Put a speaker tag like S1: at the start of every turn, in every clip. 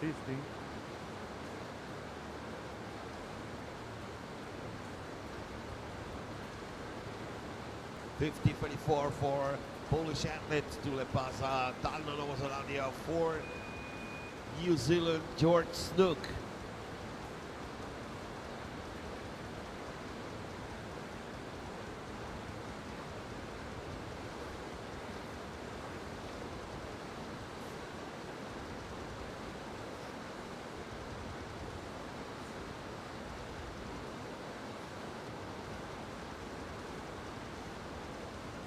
S1: Testing.
S2: .50.24 for Polish athlete Tule Pasa, Dalna Nova Zelandia for New Zealand, George Snook.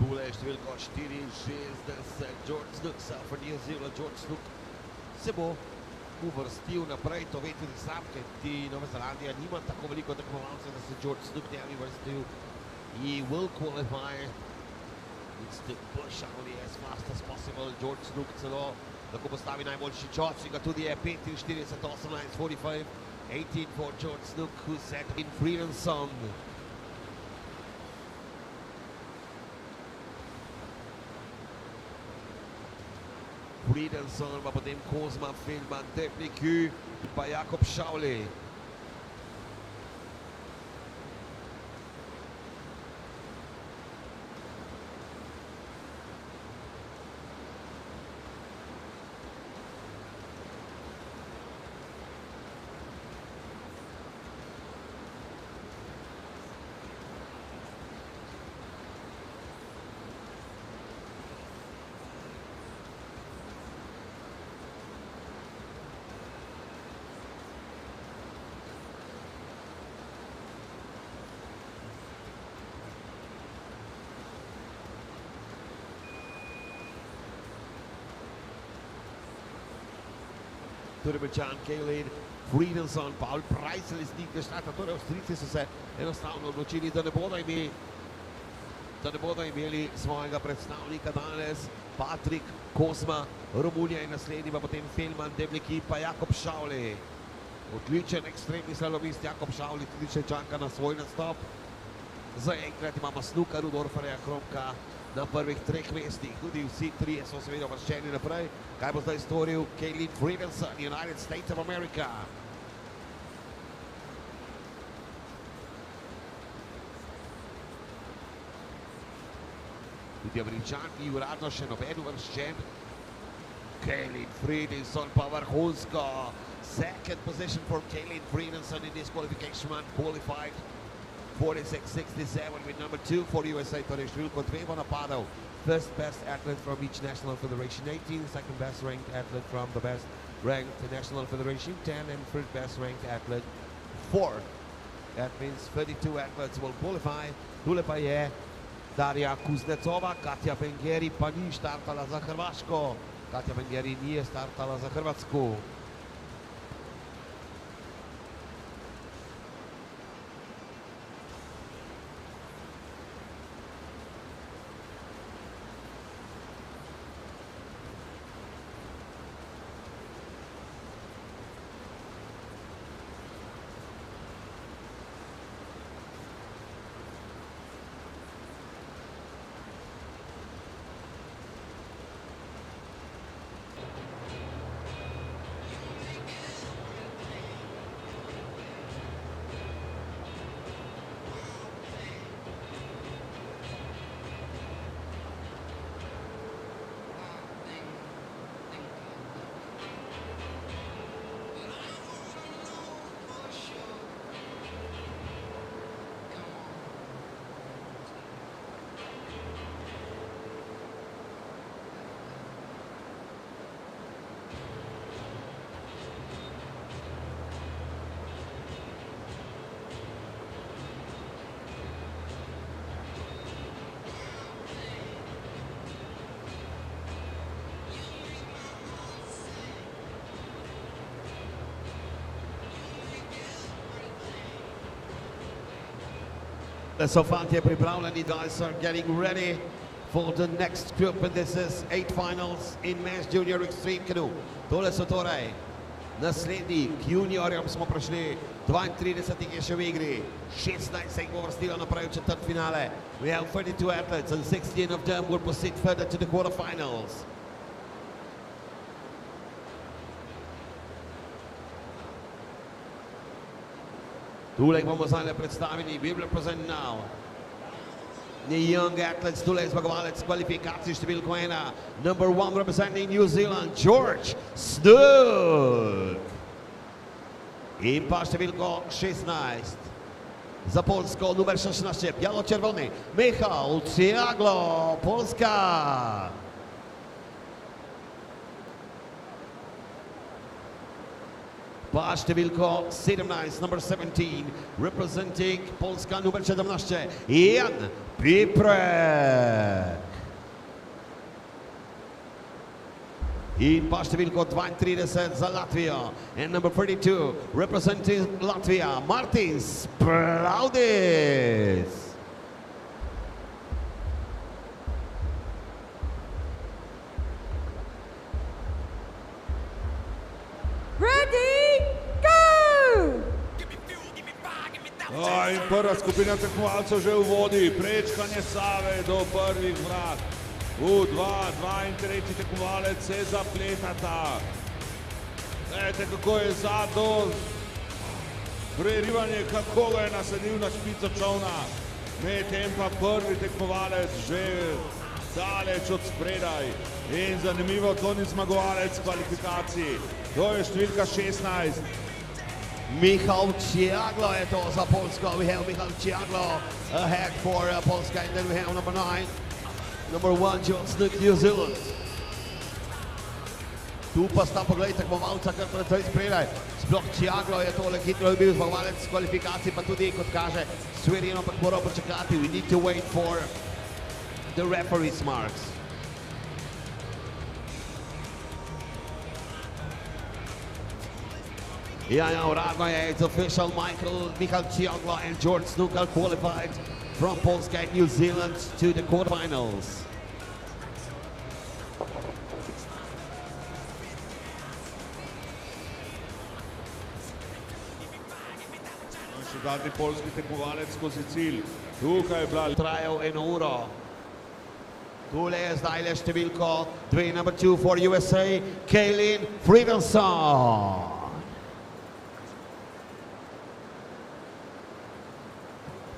S2: Pule številko 64, George Snook, for New Zealand, George Snook se bo uvrstil naprej, to ve tudi sam, kajti Nova Zelandija nima tako veliko tekmovalcev, da se George Snook ne bi vrstil. He will qualify, needs to push only as fast as possible. George Snook celo lahko postavi najboljši čas, in ga tudi je 45, 18, 45, 18 for George Snook, who set in Friedenson. Friedenson, pa potem Kozma, Feldman, Tepliku, pa Jakob Šavli. Slovenia-Kaelin, Friedenson, Paul Preisel iz njih štata, torej Avstrijci so se enostavno odločili, da ne bodo imeli svojega predstavnika danes. Patrik, Kozma, Romunija in naslednji pa potem Feldman, Debliki pa Jakob Šavli. Odličen ekstremni slalomist Jakob Šavli, tudi še čaka na svoj nastop. Zaenkrat imamo Snuka, Rudolfarja, Kromka na prvih treh mestih, tudi vsi trije so seveda uvrščeni naprej. Kaj bo zdaj storil Kaelin Friedenson, United States of America? Tudi Američan ni uradno še noben uvrščen. Kaelin Friedenson pa vrhunsko. Second position for Kaelin Friedenson in this qualification run, qualified 46.67 with number 2 for USA, torej številko 2 bo napadal. First best athlete from each national federation 18, second best ranked athlete from the best ranked national federation 10, and third best ranked athlete 4. That means 32 athletes will qualify. Tule pa je Darja Kuznecova, Katja Bengeri pa ni štartala za Hrvaško. Katja Bengeri nije startala za Hrvatsku. So fantje pripravljeni, guys are getting ready for the next group, and this is 8 finals in men's junior extreme canoe. Tole so torej naslednji, k juniorjem smo prišli, 32 je še v igri, 16 se jih bo vrstilo naprej v četrtfinale. We have 32 athletes and 16 of them will proceed further to the quarterfinals. Tule bomo zdaj predstavili, we represent now the young athletes. Tule je zmagovalec kvalifikacij številko 1, number 1 representing New Zealand, George Snook. In pa številko 16 za Polsko, numer 16, bialo-červoni, Michal Ciaglo, Polska. Pa številko 17, number 17, representing Polska, numer 17, Jan Piprek. In pa številko 32 za Latvijo, and number 32, representing Latvia, Martin Spraudis.
S1: In prva skupina tekmovalcev že v vodi, prečkanje Save do prvih vrat. Dva in tretji tekmovalec se zapletata. Gledajte, kako je zadnjo prerivanje, kako ga je nasadil na špico čovna. Medtem pa prvi tekmovalec že daleč od spredaj. In zanimivo, to ni zmagovalec kvalifikacij. To je številka 16.
S2: Michal Ciaglo je to za Polsko. We have Michal Ciaglo ahead for Polska, and then we have number 9, number 1, John Snook, New Zealand. Tu pa sta, pogledajte, tekmovalca kar precej spredaj. Sploh Ciaglo je tole hitro bil zmagovalec kvalifikacij, pa tudi, kot kaže, Sverino pa moral počakati. We need to wait for the referee's marks. Uradno je, it's official, Michal Ciaglo and George Snook are qualified from Polska and New Zealand to the quarterfinals.
S1: Še zadnji polski tekmovalec skozi cilj. Tukaj je bila...
S2: Trajal 1 uro. Tule je zdaj le številko 2, number 2 for USA, Kaelin, Friedenson.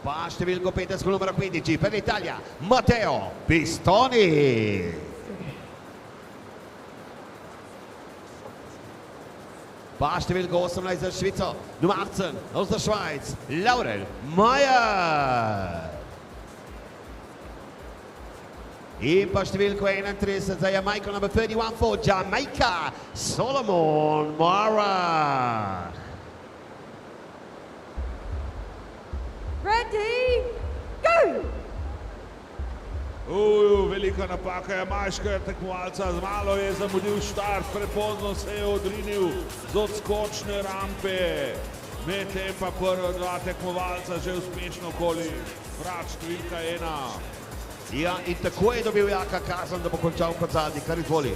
S2: Pa številko 15, numero 15 per l'Italia, Matteo Pistoni. Pa številko 18 za Švico, nummer 18 aus der Schweiz, Laurel Meyer. In pa številko 31 za Jamaico, number 31 for Jamaica, Solomon Mara.
S3: Ready, go!
S1: Velika napaka jamajškega tekmovalca, malo je zamudil štart, prepozno se je odrinil z odskočne rampe. Medtem pa prva dva tekmovalca že uspešno okoli vrat številka 1.
S2: Ja, in tako je dobil Jaka kazen, da bo končal kot zadnji, kar izvoli.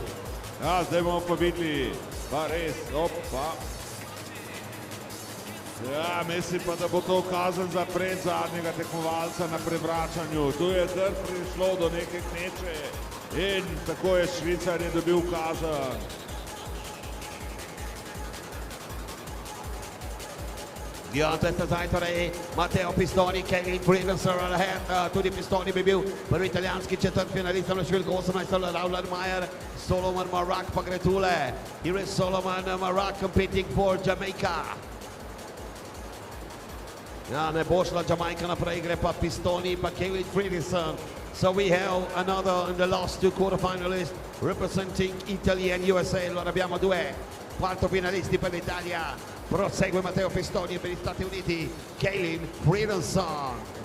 S1: Ja, zdaj bomo pa videli, pa res, opa. Ja, mislim pa, da bo to kazen za predzadnjega tekmovalca na prevračanju. Tu je kar prišlo do neke kneče in tako je Švicar je dobil kazen.
S2: Ja, to je zdaj torej Matteo Pistoni, Kaelin, Friedenson ahead, tudi Pistoni bi bil prvi italijanski četrtfinalist na številko 18, Laurel Meyer, Solomon Marak pa gre tule. Here is Solomon Marak competing for Jamaica. Ja, ne bo šla Jamaica naprej, gre pa Pistoni pa Kaelin Friedenson. So we have another in the last two quarterfinalists representing Italy and USA. Allora abbiamo due quartofinalisti per l'Italia. Prosegue Matteo Pistoni per gli Stati Uniti, Kaelin Friedenson.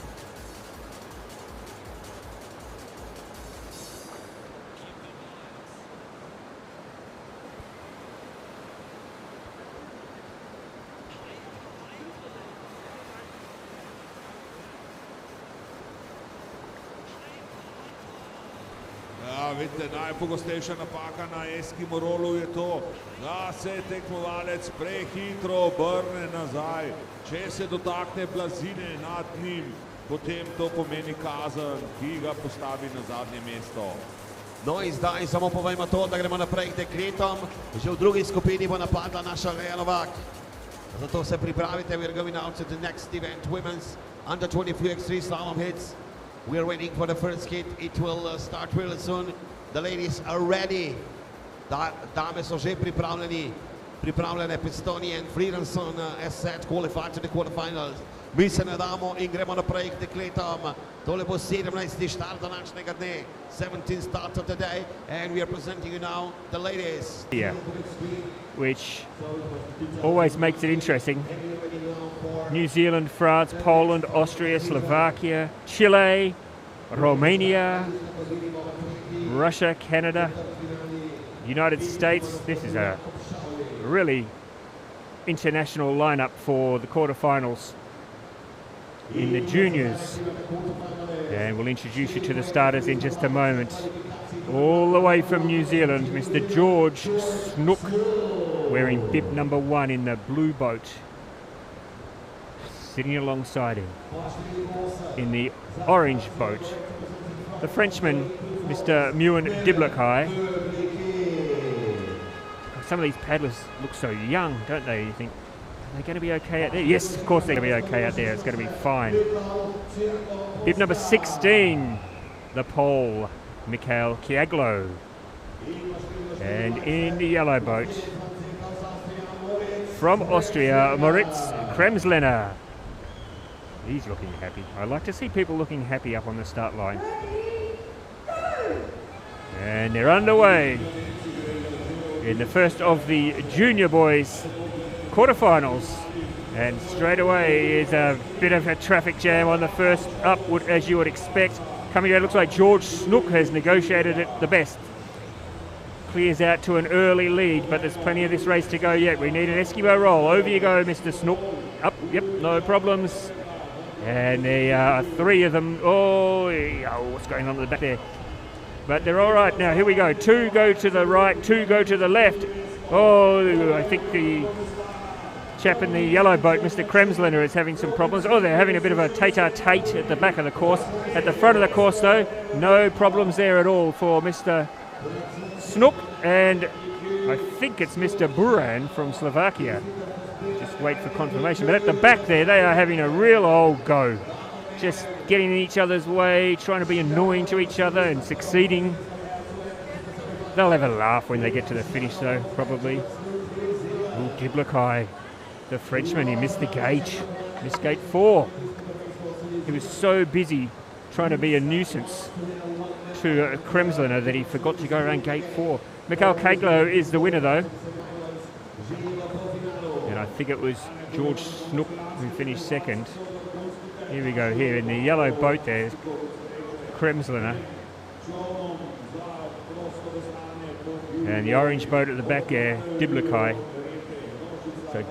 S1: Vidite, najpogostejša napaka na Eskimo rolu je to, da se tekmovalec prehitro obrne nazaj. Če se dotakne blazine nad njim, potem to pomeni kazen, ki ga postavi na zadnje mesto.
S2: No in zdaj samo povejmo to, da gremo naprej k dekretom. Že v drugi skupini bo napadla naša Lea Novak. Zato se pripravite, we're going out to the next event, women's under 23 X3 slalom hits. We're waiting for the first hit. It will start really soon. The ladies are ready. Dame so že pripravljene Pistoni and Friedenson as set, qualified to the quarterfinals. Mi se ne damo in gremo naprej k dekletom. Tole bo 17. štart današnjega dne, 17th start of the day, and we are presenting you now the ladies.
S4: Yeah, which always makes it interesting. New Zealand, France, Poland, Austria, Slovakia, Chile, Romania, Russia, Canada, United States. This is a really international lineup for the quarterfinals in the juniors. And we'll introduce you to the starters in just a moment. All the way from New Zealand, Mr. George Snook, wearing bib number 1 in the blue boat. Sitting alongside him in the orange boat, the Frenchman, Mr. Muin Diblakai. Some of these paddlers look so young, don't they? You think, are they going to be okay out there? Yes, of course they're going to be okay out there. It's going to be fine. Bib number 16, the Pole, Mikhail Kiaglo. And in the yellow boat, from Austria, Moritz Kremsliner. He's looking happy. I like to see people looking happy up on the start line. And they're underway in the first of the junior boys quarterfinals. And straight away is a bit of a traffic jam on the first up, as you would expect. Coming out, looks like George Snook has negotiated it the best. Clears out to an early lead, but there's plenty of this race to go yet. We need an Eskimo roll. Over you go, Mr. Snook. Up, yep, no problems. And there are 3 of them. Oh, what's going on at the back there? But they're all right now. Here we go. 2 go to the right, 2 go to the left. Oh, I think the chap in the yellow boat, Mr. Kremsliner, is having some problems. Oh, they're having a bit of a tete-a-tete at the back of the course. At the front of the course, though, no problems there at all for Mr. Snook. And I think it's Mr. Buran from Slovakia. Just wait for confirmation. But at the back there, they are having a real old go. Just getting in each other's way, trying to be annoying to each other and succeeding. They'll have a laugh when they get to the finish, though, probably. Oh, Diblakai, the Frenchman, he missed the gauge. Missed gate 4. He was so busy trying to be a nuisance to Kremsliner that he forgot to go around gate 4. Mikhail Kaglo is the winner, though. And I think it was George Snook who finished second. Here we go, here in the yellow boat there, Kremsliner. And the orange boat at the back there, Diblakai. So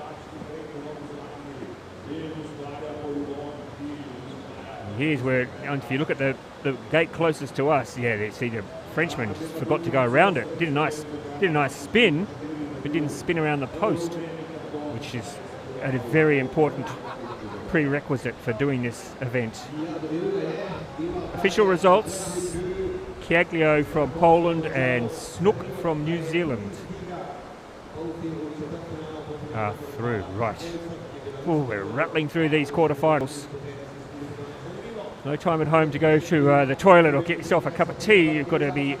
S4: here's where, if you look at the gate closest to us, yeah, see the Frenchman forgot to go around it. Did a nice spin, but didn't spin around the post, which is a very important prerequisite for doing this event. Official results: Kiaglio from Poland and Snook from New Zealand are through. Right. Oh, we're rattling through these quarterfinals. No time at home to go to the toilet or get yourself a cup of tea. You've got to be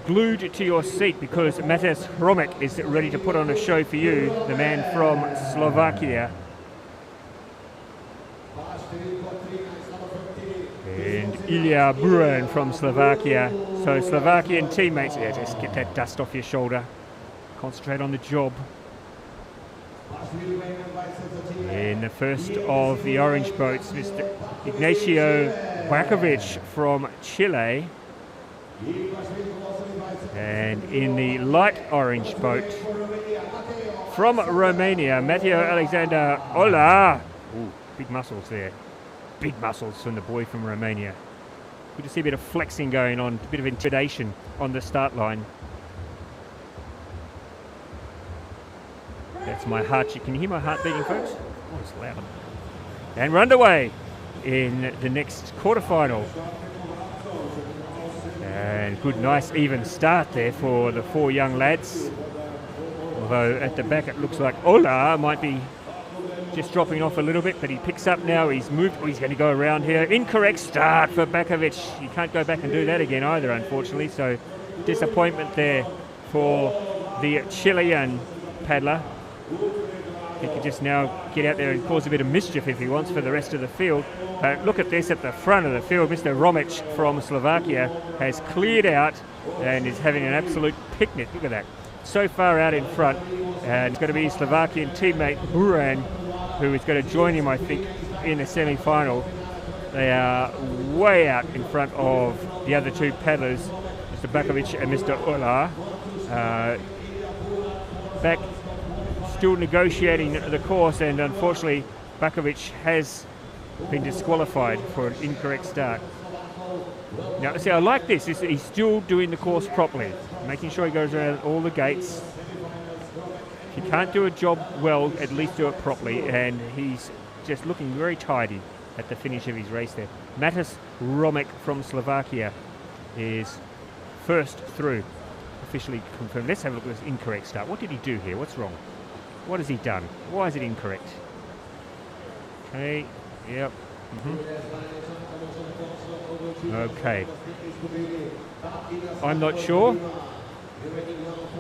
S4: glued to your seat because Matej Hromek is ready to put on a show for you, the man from Slovakia. And Ilya Buran from Slovakia. So Slovakian teammates, yeah, just get that dust off your shoulder. Concentrate on the job. In the first of the orange boats, Mr. Ignacio Bakovic from Chile. And in the light orange boat, from Romania, Matteo Alexander Ola. Ooh, big muscles there. Big muscles from the boy from Romania. Good to see a bit of flexing going on, a bit of intimidation on the start line. That's my heart. Can you hear my heart beating, folks? Oh, it's loud. And we're underway in the next quarterfinal. And good, nice, even start there for the 4 young lads. Although at the back it looks like Ola might be just dropping off a little bit, but he picks up now. He's moved. Oh, he's going to go around here. Incorrect start for Bakovic. You can't go back and do that again either, unfortunately. So disappointment there for the Chilean paddler. He could just now get out there and cause a bit of mischief if he wants for the rest of the field. But look at this at the front of the field. Mr. Romic from Slovakia has cleared out and is having an absolute picnic. Look at that. So far out in front. And it's going to be his Slovakian teammate Buran, who is going to join him, I think, in the semi-final. They are way out in front of the other two paddlers, Mr. Bakovic and Mr. Ola. Back still negotiating the course, and unfortunately Bakovic has been disqualified for an incorrect start. Now, see, I like this. He's still doing the course properly, making sure he goes around all the gates. If you can't do a job well, at least do it properly, and he's just looking very tidy at the finish of his race there. Matis Romic from Slovakia is first through, officially confirmed. Let's have a look at this incorrect start. What did he do here? What's wrong? What has he done? Why is it incorrect? Okay, yep. Okay. I'm not sure.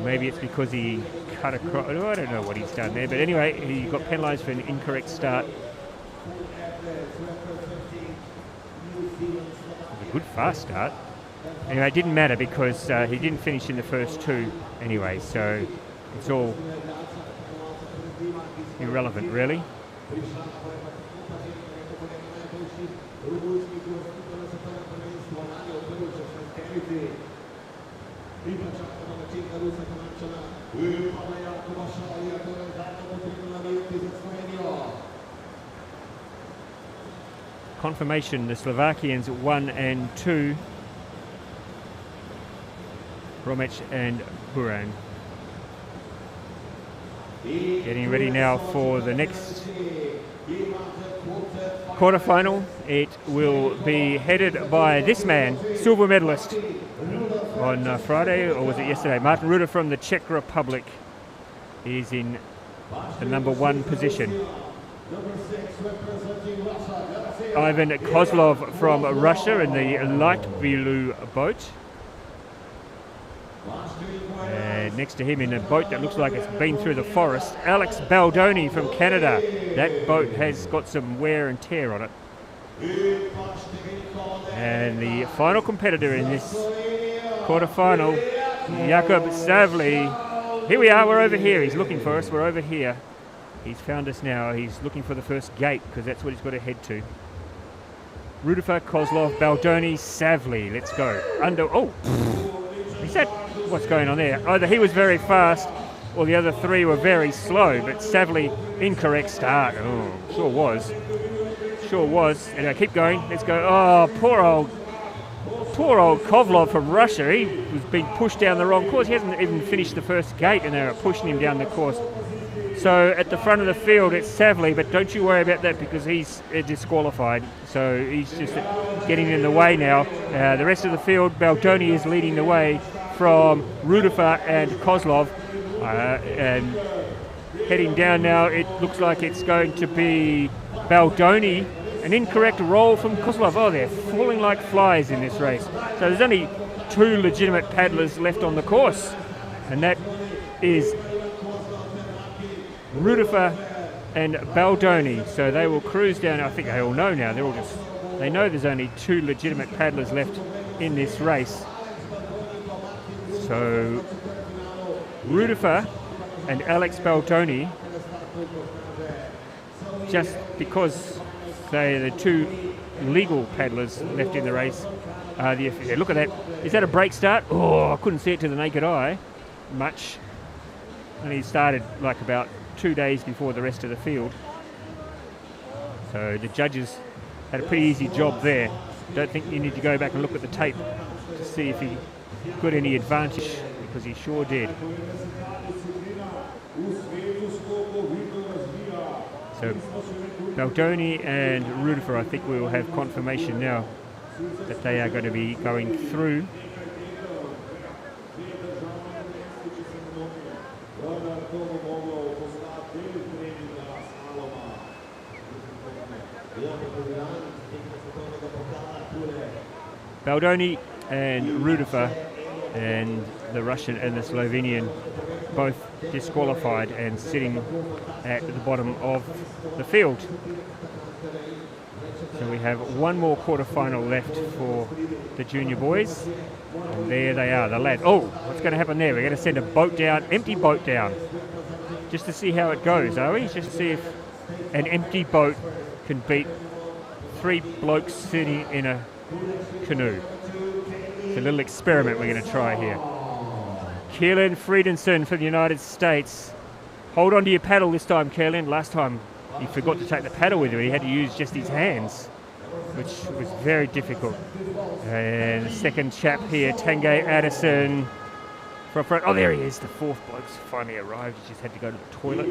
S4: Maybe it's because he cut across. Oh, I don't know what he's done there. But anyway, he got penalised for an incorrect start. A good fast start. Anyway, it didn't matter because he didn't finish in the first two anyway. So it's all irrelevant, really. Confirmation, the Slovakians 1 and 2. Romic and Buran. Getting ready now for the next quarterfinal. It will be headed by this man, silver medalist on Friday, or was it yesterday? Martin Ruda from the Czech Republic is in the number 1 position. Ivan Kozlov from Russia in the light blue boat. And next to him in a boat that looks like it's been through the forest, Alex Baldoni from Canada. That boat has got some wear and tear on it. And the final competitor in this quarterfinal, Jakub Savli. Here we are, we're over here. He's looking for us, we're over here. He's found us now. He's looking for the first gate because that's what he's got to head to. Rudifer, Kozlov, Baldoni, Savli. Let's go. Is that what's going on there? Either he was very fast or the other three were very slow, but Savli, incorrect start. Oh, sure was. Sure was. Anyway, keep going. Let's go. Oh, poor old Kovlov from Russia. He was being pushed down the wrong course. He hasn't even finished the first gate and they were pushing him down the course. So at the front of the field it's Savli, but don't you worry about that because he's disqualified. So he's just getting in the way now. The rest of the field, Baldoni is leading the way from Rudifer and Kozlov. And heading down now, it looks like it's going to be Baldoni. An incorrect roll from Kozlov. Oh, they're falling like flies in this race. So there's only 2 legitimate paddlers left on the course. And that is Rudifer and Baldoni. So they will cruise down. I think they all know now. They know there's only 2 legitimate paddlers left in this race. So Rudifer and Alex Baldoni, just because they're the 2 legal paddlers left in the race. Look at that. Is that a break start? Oh, I couldn't see it to the naked eye much. And he started like about 2 days before the rest of the field. So the judges had a pretty easy job there. Don't think you need to go back and look at the tape to see if he got any advantage, because he sure did. So Baldoni and Rudifer, I think we will have confirmation now that they are going to be going through. Baldoni and Rudifer and the Russian and the Slovenian both disqualified and sitting at the bottom of the field. So we have one more quarterfinal left for the junior boys. And there they are, the lads. Oh, what's going to happen there? We're going to send a boat down, empty boat down, just to see how it goes, are we? Just to see if an empty boat can beat 3 blokes sitting in a canoe. It's a little experiment we're going to try here. Kaelin Friedenson for the United States. Hold on to your paddle this time, Kaelin. Last time he forgot to take the paddle with him. He had to use just his hands, which was very difficult. And the second chap here, Tangay Addison. From front. Oh, there he is. The 4th bloke's finally arrived. He just had to go to the toilet.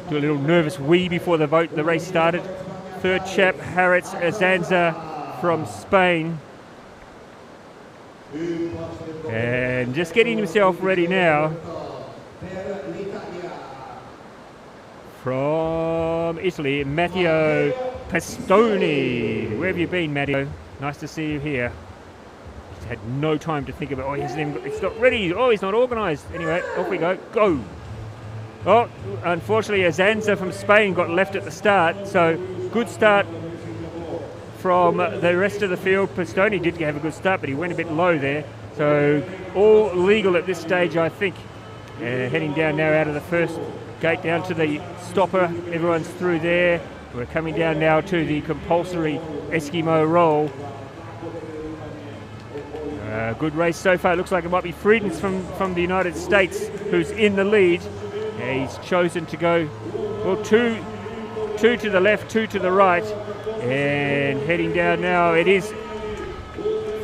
S4: Do a little nervous wee before the race started. Third chap, Haritz Azanza from Spain. And just getting himself ready now. From Italy, Matteo Pastoni. Where have you been, Matteo? Nice to see you here. He's had no time to think about. Oh, it's not ready. Oh, he's not organised. Anyway, off we go. Go. Oh, unfortunately, Azanza from Spain got left at the start. So good start from the rest of the field. Pastoni did have a good start, but he went a bit low there. So all legal at this stage, I think. Heading down now out of the first gate down to the stopper. Everyone's through there. We're coming down now to the compulsory Eskimo roll. Good race so far. It looks like it might be Friedenson from the United States who's in the lead. He's chosen to go, well, two to the left, 2 to the right. And heading down now, it is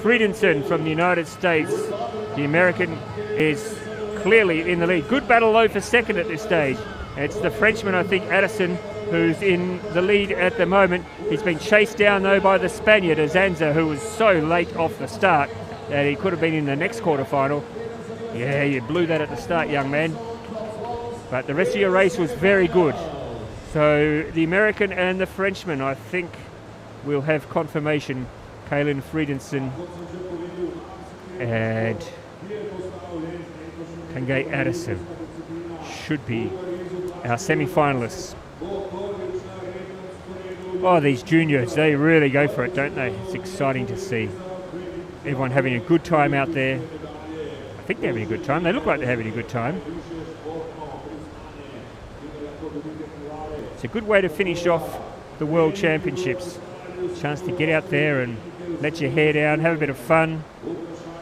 S4: Friedenson from the United States. The American is clearly in the lead. Good battle though for second at this stage. It's the Frenchman, I think, Addison, who's in the lead at the moment. He's been chased down though by the Spaniard, Azanza, who was so late off the start that he could have been in the next quarterfinal. Yeah, you blew that at the start, young man. But the rest of your race was very good. So the American and the Frenchman, I think we'll have confirmation. Kaelin Friedenson and Tangay Addison should be our semi-finalists. Oh, these juniors, they really go for it, don't they? It's exciting to see. Everyone having a good time out there. I think they're having a good time. They look like they're having a good time. It's a good way to finish off the World Championships. Chance to get out there and let your hair down, have a bit of fun.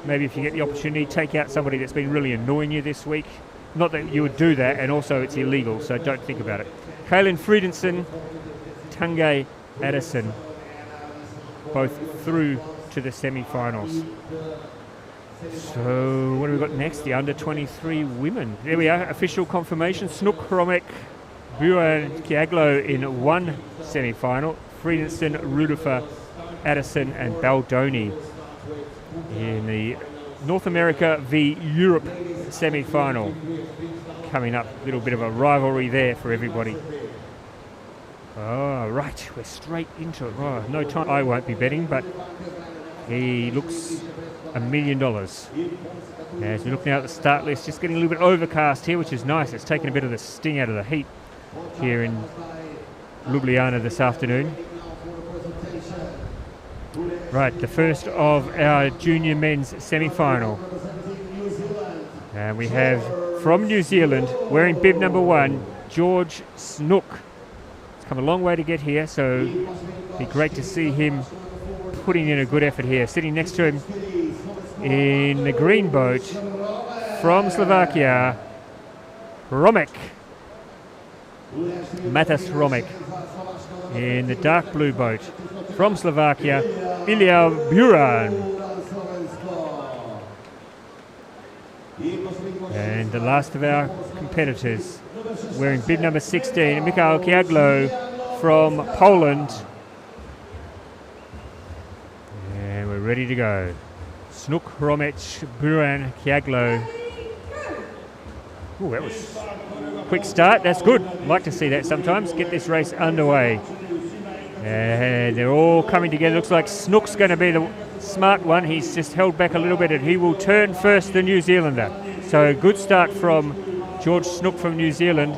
S4: Maybe if you get the opportunity, take out somebody that's been really annoying you this week. Not that you would do that, and also it's illegal, so don't think about it. Kaelin Friedenson, Tangay Addison, both through to the semi-finals. So what have we got next? The under-23 women. There we are, official confirmation. Snook, Hromek, Buan, Kiaglo in one semi-final. Friedenson, Rudifer, Addison and Baldoni in the North America v Europe semi-final. Coming up, a little bit of a rivalry there for everybody. Oh, right, we're straight into it. Oh, no time. I won't be betting, but he looks $1 million. As we look now at the start list, just getting a little bit overcast here, which is nice. It's taken a bit of the sting out of the heat here in Ljubljana this afternoon. Right, the first of our junior men's semi-final. And we have from New Zealand, wearing bib number 1, George Snook. It's come a long way to get here, so it'd be great to see him putting in a good effort here. Sitting next to him in the green boat from Slovakia, Hromek. Matas Hromek. In the dark blue boat from Slovakia, Ilya Buran. And the last of our competitors, wearing bib number 16, Mikhail Kiaglo from Poland. And we're ready to go. Snook, Hromek, Buran, Kiaglo. Oh, that was a quick start. That's good. Like to see that sometimes. Get this race underway. They're all coming together. Looks like Snook's going to be the smart one. He's just held back a little bit, and he will turn first, the New Zealander. So good start from George Snook from New Zealand.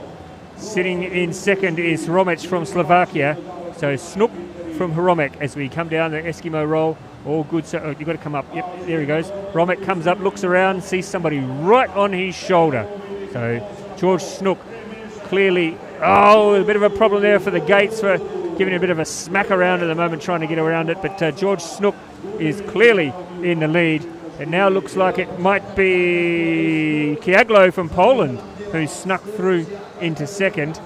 S4: Sitting in second is Romic from Slovakia. So Snook from Romic as we come down the Eskimo roll. All good. So you've got to come up. Yep, there he goes. Romic comes up, looks around, sees somebody right on his shoulder. So George Snook clearly, a bit of a problem there for the gates for giving a bit of a smack around at the moment, trying to get around it. But George Snook is clearly in the lead. It now looks like it might be Kiaglo from Poland who snuck through into second.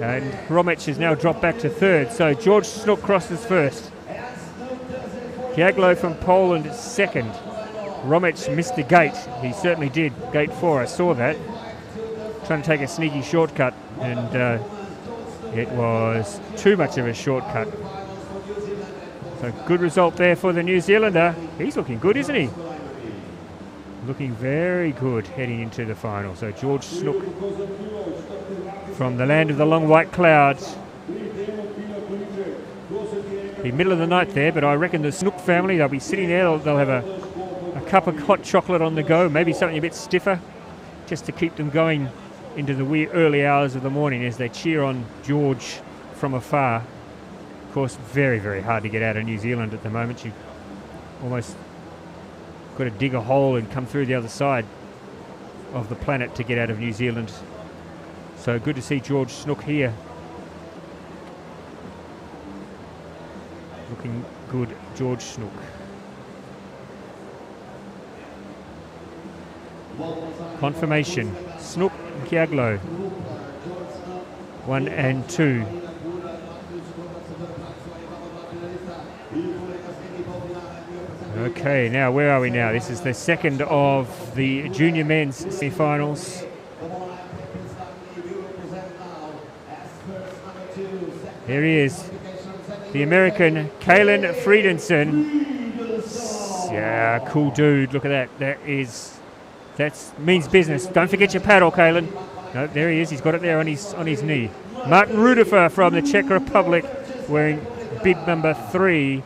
S4: And Romic has now dropped back to third. So George Snook crosses first. Kiaglo from Poland is second. Romic missed the gate. He certainly did. Gate 4, I saw that. Trying to take a sneaky shortcut, and it was too much of a shortcut. So good result there for the New Zealander. He's looking good, isn't he? Looking very good heading into the final. So George Snook from the land of the long white clouds. The middle of the night there, but I reckon the Snook family, they'll be sitting there, they'll have a cup of hot chocolate on the go, maybe something a bit stiffer, just to keep them going into the wee early hours of the morning as they cheer on George from afar. Of course, very, very hard to get out of New Zealand at the moment. You've almost got to dig a hole and come through the other side of the planet to get out of New Zealand. So good to see George Snook here. Looking good, George Snook. Confirmation, Snook and Kiaglo, 1 and 2. Okay, now where are we now? This is the second of the junior men's semi-finals. There he is, the American Kaelin Friedenson. Yeah, cool dude. Look at that. That means business. Don't forget your paddle, Kaelin. No, there he is. He's got it there on his knee. Martin Rudifer from the Czech Republic, wearing bib number 3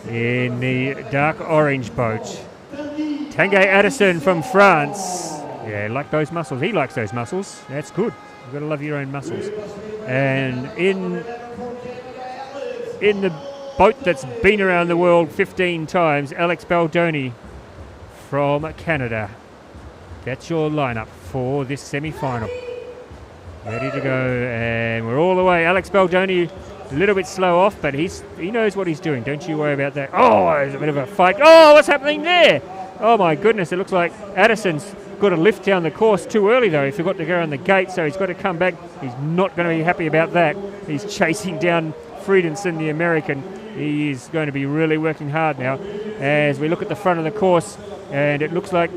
S4: in the dark orange boat. Tanguy Addison from France. Yeah, like those muscles. He likes those muscles. That's good. You've got to love your own muscles. And in the boat that's been around the world 15 times, Alex Baldoni from Canada. That's your lineup for this semi-final. Ready to go, and we're all the way. Alex Baldoni a little bit slow off, but he knows what he's doing. Don't you worry about that. Oh, there's a bit of a fight. Oh, what's happening there? Oh my goodness, it looks like Addison's got to lift down the course too early though. He forgot to go on the gate, so he's got to come back. He's not going to be happy about that. He's chasing down Friedenson, the American. He is going to be really working hard now as we look at the front of the course, and it looks like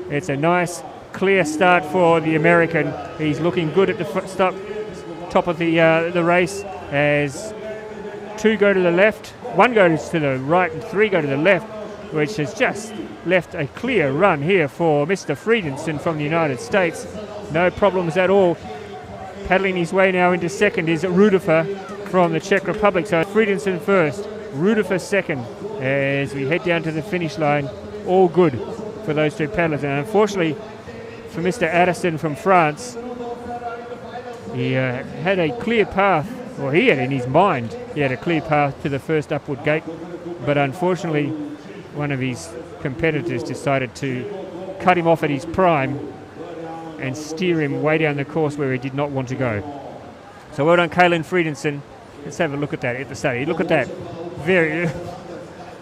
S4: it's a nice clear start for the American. He's looking good at the top of the race as 2 go to the left, 1 goes to the right, and 3 go to the left, which has just left a clear run here for Mr. Friedenson from the United States. No problems at all. Paddling his way now into second is Rudifer from the Czech Republic. So Friedenson first, Rudifer second, as we head down to the finish line. All good for those two paddlers. And unfortunately for Mr. Addison from France, he had a clear path, or he had in his mind, he had a clear path to the first upward gate. But unfortunately, one of his competitors decided to cut him off at his prime and steer him way down the course where he did not want to go. So well done, Kaelin Friedenson. Let's have a look at that at the study. Look at that. Very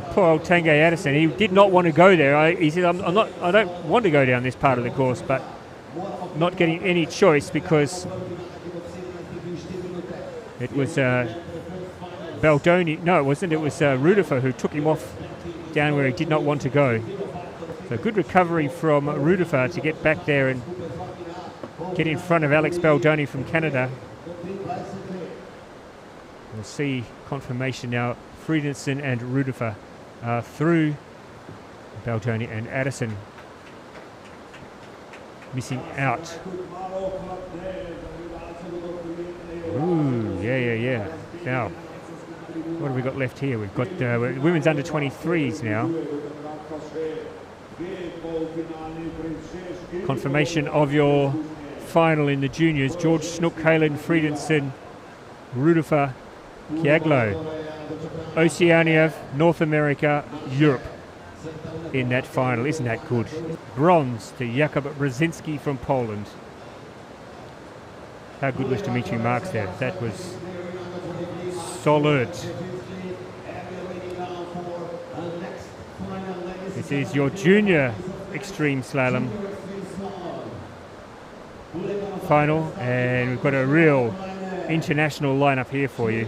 S4: poor old Tanguy Addison. He did not want to go there. He said, I don't want to go down this part of the course, but not getting any choice because it was Baldoni. No, it wasn't. It was Rudifer who took him off down where he did not want to go. So good recovery from Rudifer to get back there and get in front of Alex Baldoni from Canada. We'll see confirmation now. Friedenson and Rudifer are, through Baldoni and Addison. missing out. Ooh, yeah. Now, what have we got left here? We've got women's under 23s now. Confirmation of your final in the juniors. Slovenia-Kaelin, Friedenson, Slovenia-Kaelin, Oceania, North America, Europe in that final. Isn't that good? Bronze to Jakub Brzezinski from Poland. How good was Dimitri Marks there? That was solid. This is your junior extreme slalom final, and we've got a real international lineup here for you.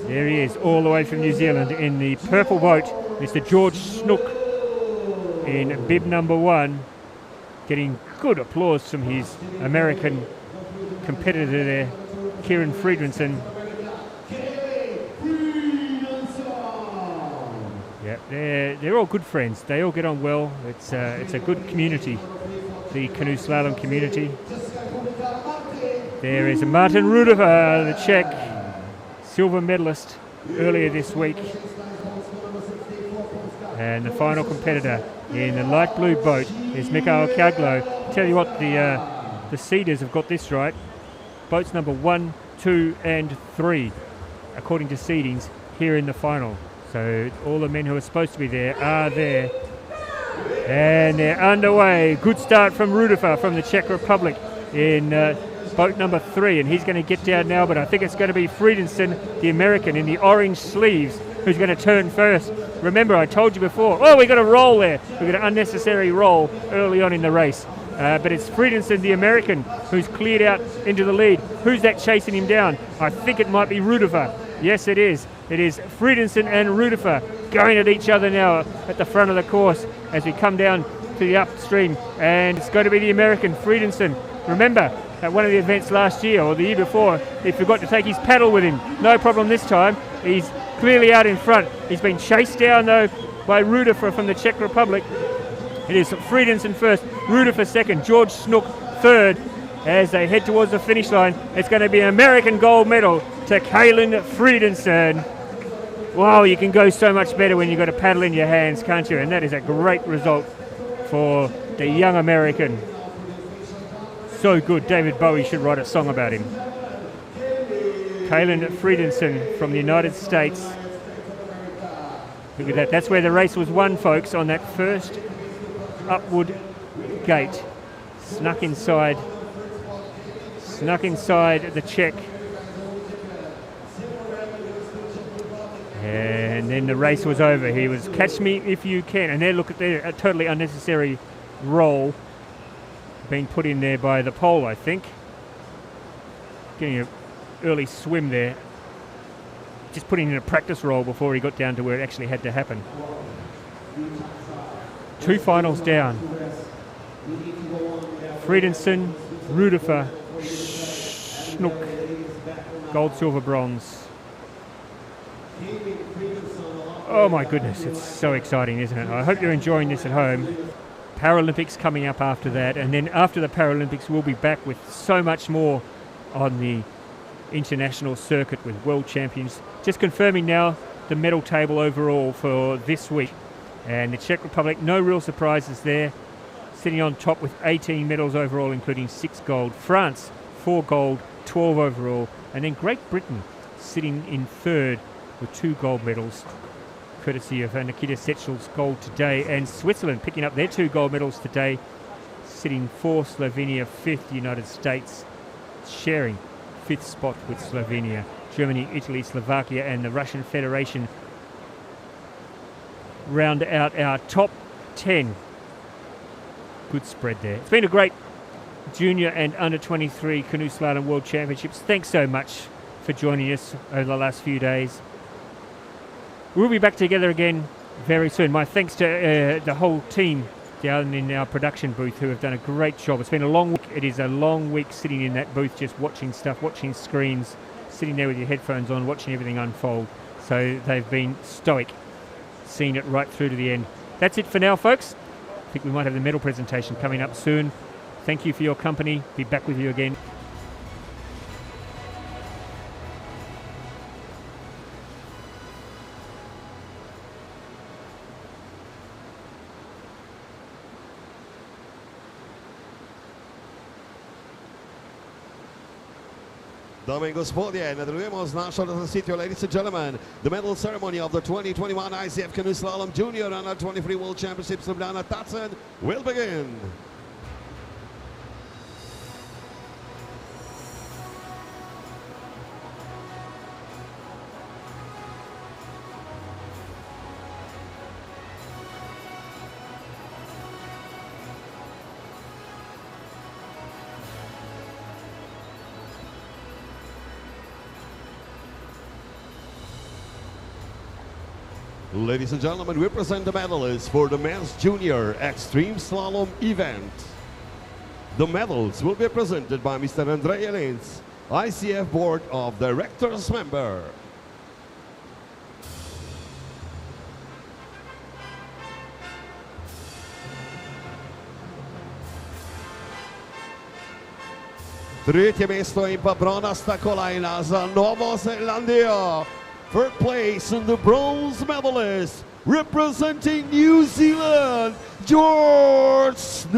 S4: There he is, all the way from New Zealand in the purple boat, Mr. George Snook in bib number 1, getting good applause from his American competitor there, Kieran Friedenson. Yeah, they're all good friends. They all get on well. It's a good community, the canoe slalom community. There is Martin Rudefer, the Czech, silver medalist earlier this week. And the final competitor in the light blue boat is Michael Kaglo. Tell you what, the seeders have got this right. Boats number 1, 2 and 3, according to seedings, here in the final. So all the men who are supposed to be there are there. And they're underway. Good start from Rudefer from the Czech Republic in boat number 3. And he's going to get down now, but I think it's going to be Friedenson, the American, in the orange sleeves, who's going to turn first. Remember, I told you before, oh, we got a roll there. We got an unnecessary roll early on in the race. But it's Friedenson, the American, who's cleared out into the lead. Who's that chasing him down? I think it might be Rudefer. Yes, it is. It is Friedenson and Rudefer going at each other now at the front of the course as we come down to the upstream. And it's going to be the American, Friedenson. Remember, at one of the events last year or the year before, he forgot to take his paddle with him. No problem this time. He's clearly out in front. He's been chased down, though, by Rudefer from the Czech Republic. It is Friedenson first, Rudefer second, George Snook third. As they head towards the finish line, it's going to be an American gold medal to Kaelin Friedenson. Wow, you can go so much better when you've got a paddle in your hands, can't you? And that is a great result for the young American. So good, David Bowie should write a song about him. Kaelin Friedenson from the United States. Look at that, that's where the race was won, folks, on that first upward gate. Snuck inside the Czech. And then the race was over. He was catch me if you can. And there, look at there, a totally unnecessary roll being put in there by the pole, I think. Getting an early swim there. Just putting in a practice roll before he got down to where it actually had to happen. 2 finals down. Friedenson, Rudefer, Snook, gold, silver, bronze. Oh my goodness, it's so exciting, isn't it? I hope you're enjoying this at home. Paralympics coming up after that, and then after the Paralympics we'll be back with so much more on the international circuit with world champions. Just confirming now the medal table overall for this week. And the Czech Republic, no real surprises there, sitting on top with 18 medals overall, including 6 gold. France, 4 gold, 12 overall. And then Great Britain sitting in third with 2 gold medals, courtesy of Nikita Sechel's gold today. And Switzerland picking up their 2 gold medals today, sitting 4th, Slovenia 5th, United States sharing 5th spot with Slovenia. Germany, Italy, Slovakia and the Russian Federation round out our top 10. Good spread there. It's been a great junior and under 23 canoe slalom world championships. Thanks so much for joining us over the last few days. We'll be back together again very soon. My thanks to the whole team down in our production booth who have done a great job. It's been a long week. It is a long week sitting in that booth just watching stuff, watching screens, sitting there with your headphones on, watching everything unfold. So they've been stoic seen it right through to the end. That's it for now, folks. I think we might have the medal presentation coming up soon. Thank you for your company. Be back with you again.
S2: Dame i gospodje, nadaljujemo z našo razglasitvijo, ladies and gentlemen. The medal ceremony of the 2021 ICF Canoe Slalom Junior Under 23 World Championships Ljubljana Tacen will begin. Ladies and gentlemen, we present the medalists for the men's junior extreme slalom event. The medals will be presented by Mr. Andrea Linz, ICF Board of Directors member. Tretje mesto in pa bronasta kolajna za Novo Zelandijo. Third place in the bronze medalist, representing New Zealand, George Snook.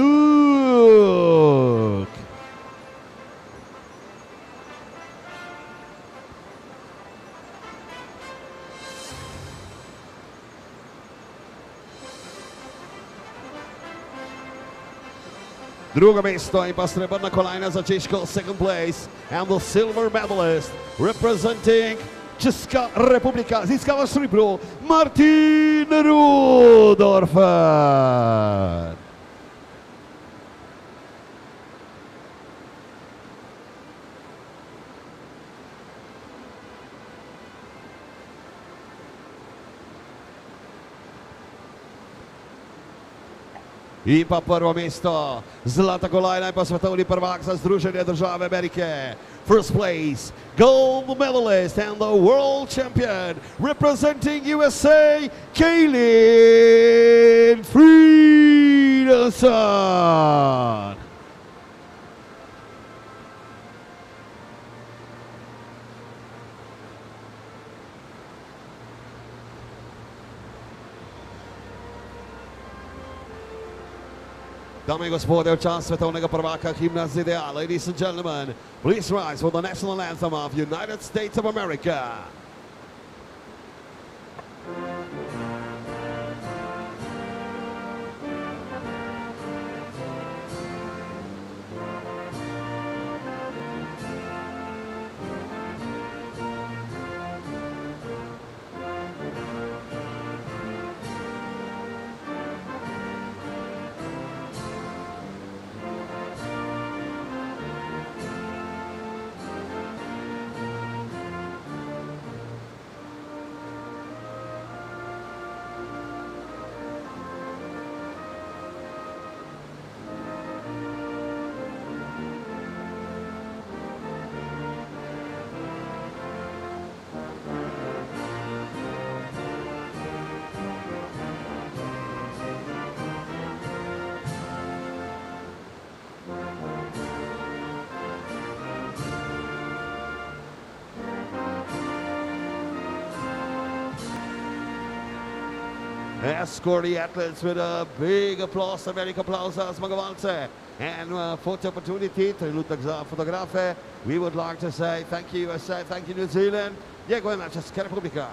S2: Drugo mesto in pa srebrna kolajna za Češko, second place, and the silver medalist, representing Česká republika, získává srebro Martin Rudorfer. In pa prvo mesto, zlata kolajna in pa svetovni prvak za Združene države Amerike. First place, gold medalist and the world champion, representing USA, Kaelin Friedenson. Dame i gospode, v čast svetovnega prvaka himna ZDA. Ladies and gentlemen, please rise for the national anthem of United States of America. Escort the athletes with a big applause, a velik applauz za zmagovalce. And photo opportunity, trenutek za fotografe. We would like to say thank you USA, thank you New Zealand. Děkujeme Česká republika.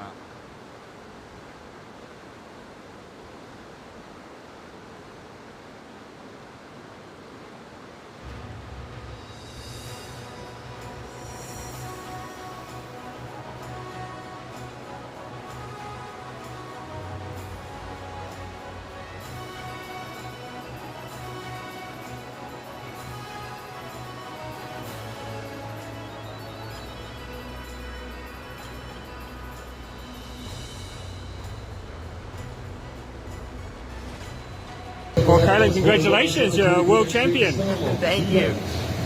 S4: Well, Kaelin, congratulations, you're a world champion.
S5: Thank you.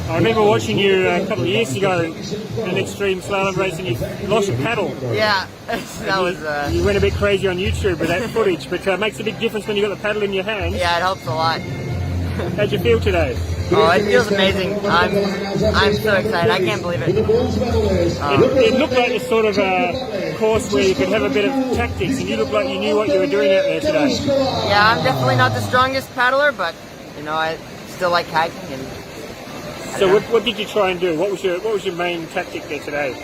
S4: I remember watching you a couple of years ago in an extreme slalom race and you lost your paddle.
S5: Yeah, that was...
S4: You went a bit crazy on YouTube with that footage, but it makes a big difference when you've got the paddle in your hand.
S5: Yeah, it helps a lot.
S4: How'd you feel today?
S5: Oh, it feels amazing. I'm so excited. I can't believe it.
S4: It looked like a sort of a course where you could have a bit of tactics, and you looked like you knew what you were doing out there today.
S5: Yeah, I'm definitely not the strongest paddler, but you know, I still like kayaking. And
S4: so what did you try and do? What was your main tactic there today?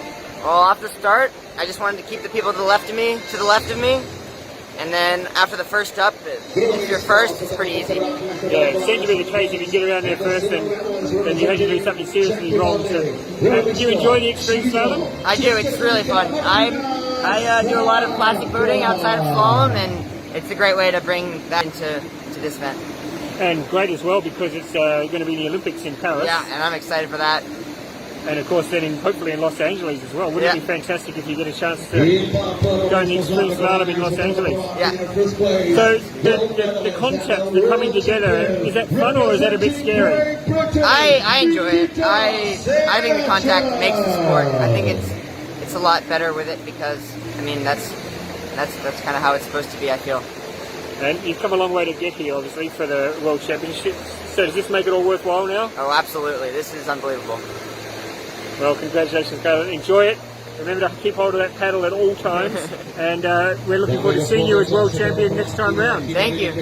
S5: well, off the start, I just wanted to keep the people to the left of me, and then after the first up, if you're first, it's pretty easy.
S4: Yeah, it seemed to be the case. If you get around there first, then you had to do something seriously wrong. So, do you enjoy the extreme slalom?
S5: I do. It's really fun. I do a lot of classic boating outside of slalom, and it's a great way to bring that into this event.
S4: And great as well because it's going to be in the Olympics in Paris.
S5: Yeah, and I'm excited for that.
S4: And of course then hopefully in Los Angeles as well. Wouldn't it be fantastic if you get a chance to go in the extreme slalom in Los Angeles?
S5: Yeah.
S4: So the concept, the coming together, is that fun or is that a bit scary?
S5: I enjoy it. I think the contact makes the sport. I think it's a lot better with it because I mean that's kind of how it's supposed to be, I feel.
S4: And you've come a long way to get here, obviously, for the World Championships. So does this make it all worthwhile now?
S5: Oh, absolutely. This is unbelievable.
S4: Well, congratulations, Kaelin. Enjoy it. Remember to keep hold of that paddle at all times. And we're looking forward to seeing you as World Champion next time round.
S5: Thank you.